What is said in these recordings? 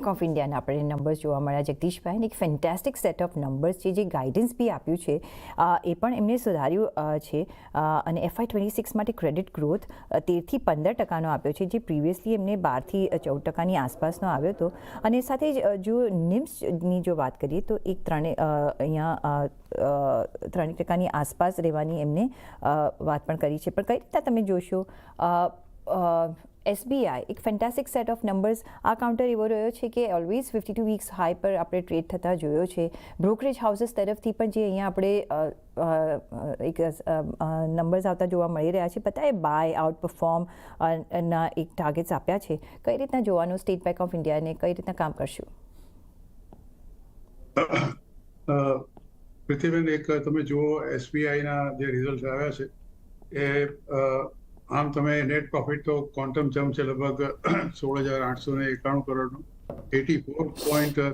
Bank of ઇન્ડિયાના આપણે numbers જોવા મળ્યા જગદીશભાઈ, એક ફેન્ટાસ્ટિક સેટ ઓફ નંબર્સ છે, જે ગાઈડન્સ બી આપ્યું છે એ પણ એમને સુધાર્યું છે અને FY26 માટે ક્રેડિટ ગ્રોથ 13 થી 15% આપ્યો છે, જે પ્રીવિયસલી એમને 12 થી 14% આસપાસનો આવ્યો હતો. અને સાથે જ જો નિમ્સની જો વાત કરીએ તો એક અહીંયા 3% આસપાસ રહેવાની એમને વાત પણ કરી છે. પણ કઈ રીતના તમે જોશો SBI એક ફેન્ટાસ્ટિક સેટ ઓફ નંબર્સ? આ કાઉન્ટર એવો રહ્યો છે કે ઓલવેઝ 52 વીક્સ હાઈ પર આપણે ટ્રેડ થતા જોયો છે. બ્રોકરેજ હાઉસીસ તરફથી પણ જે અહીંયા આપણે એક નંબર્સ આવતા જોવા મળી રહ્યા છે, બધાએ બાય આઉટ પરફોર્મ ના એક ટાર્ગેટ્સ આપ્યા છે. કઈ રીતના જોવાનું સ્ટેટ બેંક ઓફ ઇન્ડિયાને, કઈ રીતના કામ કરશું? પૃથ્વીબેન, એક તમે જુઓ SBIના જે રિઝલ્ટ આવ્યા છે એ આમ તમે નેટ પ્રોફિટ તો ક્વોન્ટમ જમ્પ છે, લગભગ 16,891 કરોડનું, 84.2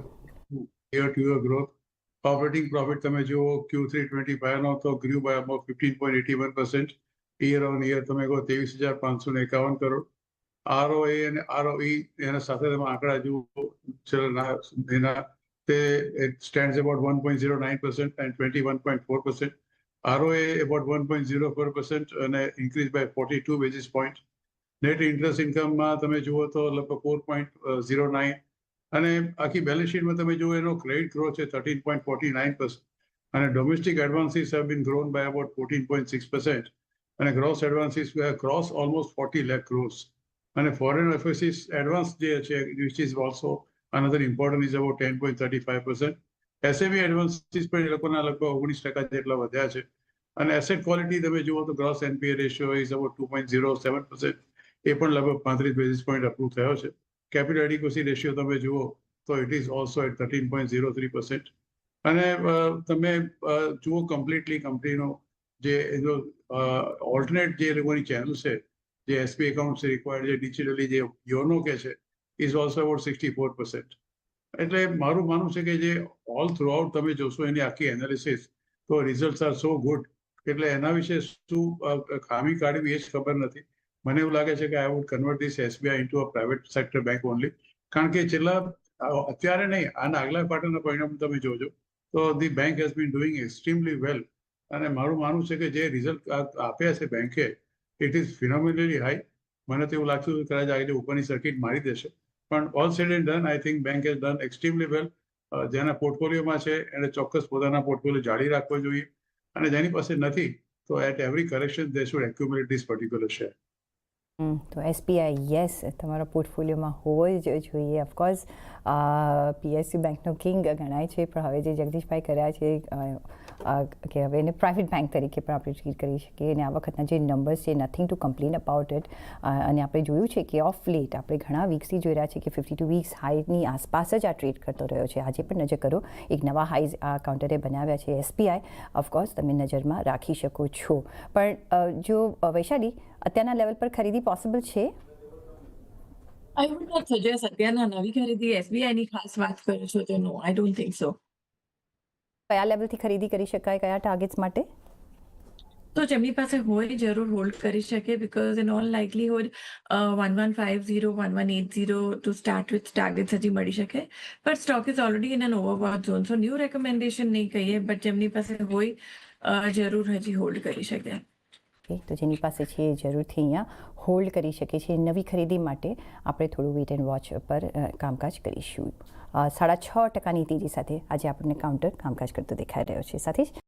year to year growth. Operating profit તમે જુઓ Q3 25 નો તો grew by about 15.81%. Year on year તમે કહો 23,551 કરોડ. ROA અને ROE એના સાથે તમે આંકડા જુઓ એના તે stands about 1.09% and 21.4%. ROA about 1.04% અને increase by 42 basis points. Net interest ઇન્કમમાં તમે જુઓ તો લગભગ 4.09 અને આખી બેલેન્સ શીટમાં તમે જુઓ એનો ક્રેડિટ ગ્રોથ છે 13.49% અને domestic advances have been grown by about 14.6% અને gross advances cross almost 40 lakh crores અને ફોરેન એફએસીસ એડવાન્સ જે છે which is also another important is about 10.35%. SME advances પણ એ લોકોના લગભગ 19% જેટલા વધ્યા છે. અને એસેટ ક્વોલિટી તમે જુઓ તો gross NPA ratio is about 2.07%, એ પણ લગભગ 35 બેઝિસ પોઈન્ટ અપ્રૂવ થયો છે. કેપિટલ એડિક્વસી રેશિયો તમે જુઓ તો ઇટ ઇઝ ઓલ્સો એટ 13.03%. અને તમે જુઓ કમ્પ્લીટલી કંપનીનો જે એનો ઓલ્ટરનેટ જે લોકોની ચેનલ છે, જે SB એકાઉન્ટ રિક્વાયર્ડ જે ડિજિટલી જે યોનો કે છે, ઇઝ ઓલ્સો અબાઉટ 64%. એટલે મારું માનવું છે કે જે ઓલ થ્રુ આઉટ તમે જોશો એની આખી એનાલિસિસ તો રિઝલ્ટ્સ આર સો ગુડ, એટલે એના વિશે શું ખામી કાઢવી એ જ ખબર નથી. મને એવું લાગે છે કે I would convert this SBI into a private sector bank only, કારણ કે છેલ્લા અત્યારે નહીં, આના આગલા ક્વાર્ટરના પરિણામ તમે જોજો તો the bank has been doing extremely well. અને મારું માનવું છે કે જે રિઝલ્ટ આપ્યા છે બેંકે, ઇટ ઇઝ ફિનોમિનલી હાઈ. મને તો એવું લાગતું હતું કદાચ આજે ઉપરની સર્કિટ મારી દેશે, પણ all said and done I think bank has done extremely well. જેના પોર્ટફોલિયોમાં છે એને ચોક્કસ પોતાના પોર્ટફોલિયો જાળી રાખવો જોઈએ, અને જેની પાસે નથી તો at every correction they should accumulate this particular share. તો SBI યસ તમારા પોર્ટફોલિયોમાં હોવો જ જોઈએ. ઓફકોર્સ PSU બેંકનો કિંગ ગણાય છે, પણ હવે જે જગદીશભાઈ કર્યા છે કે હવે એને પ્રાઇવેટ બેંક તરીકે પણ આપણે ટ્રીટ કરી શકીએ. અને આ વખતના જે નંબર્સ છે, nothing to complain about it. અને આપણે જોયું છે કે ઓફ લેટ આપણે ઘણા વીક્સથી જોઈ રહ્યા છીએ કે 52 વીક્સ હાઈની આસપાસ જ આ ટ્રેડ કરતો રહ્યો છે. આજે પણ નજર કરો, એક નવા હાઈઝ આ કાઉન્ટરે બનાવ્યા છે SBI. ઓફકોર્સ તમે નજરમાં રાખી શકો છો. પણ જો વૈશાલી, અત્યારના લેવલ પર ખરીદી પોસિબલ છે? I would not suggest અત્યારના નવી ખરીદી SBI ની ખાસ વાત કરો છો તો નો, I don't think so. કયા લેવલથી ખરીદી કરી શકાય, કયા ટાર્ગેટ્સ માટે? તો જેમની પાસે હોય જરૂર હોલ્ડ કરી શકે, because in all likelihood 1150 1180 to start with targets હજી મળી શકે, but stock is already in an overbought zone. So new recommendation નહીં કહીએ, બટ જેમની પાસે હોય જરૂર હજી હોલ્ડ કરી શકે. તો જેની પાસે છે એ જરૂરથી અહીંયા હોલ્ડ કરી શકે છે. નવી ખરીદી માટે આપણે થોડું વેટ એન્ડ વોચ પર કામકાજ કરીશું. 6.5% તેજી સાથે આજે આપણને કાઉન્ટર કામકાજ કરતો દેખાઈ રહ્યો છે. સાથે જ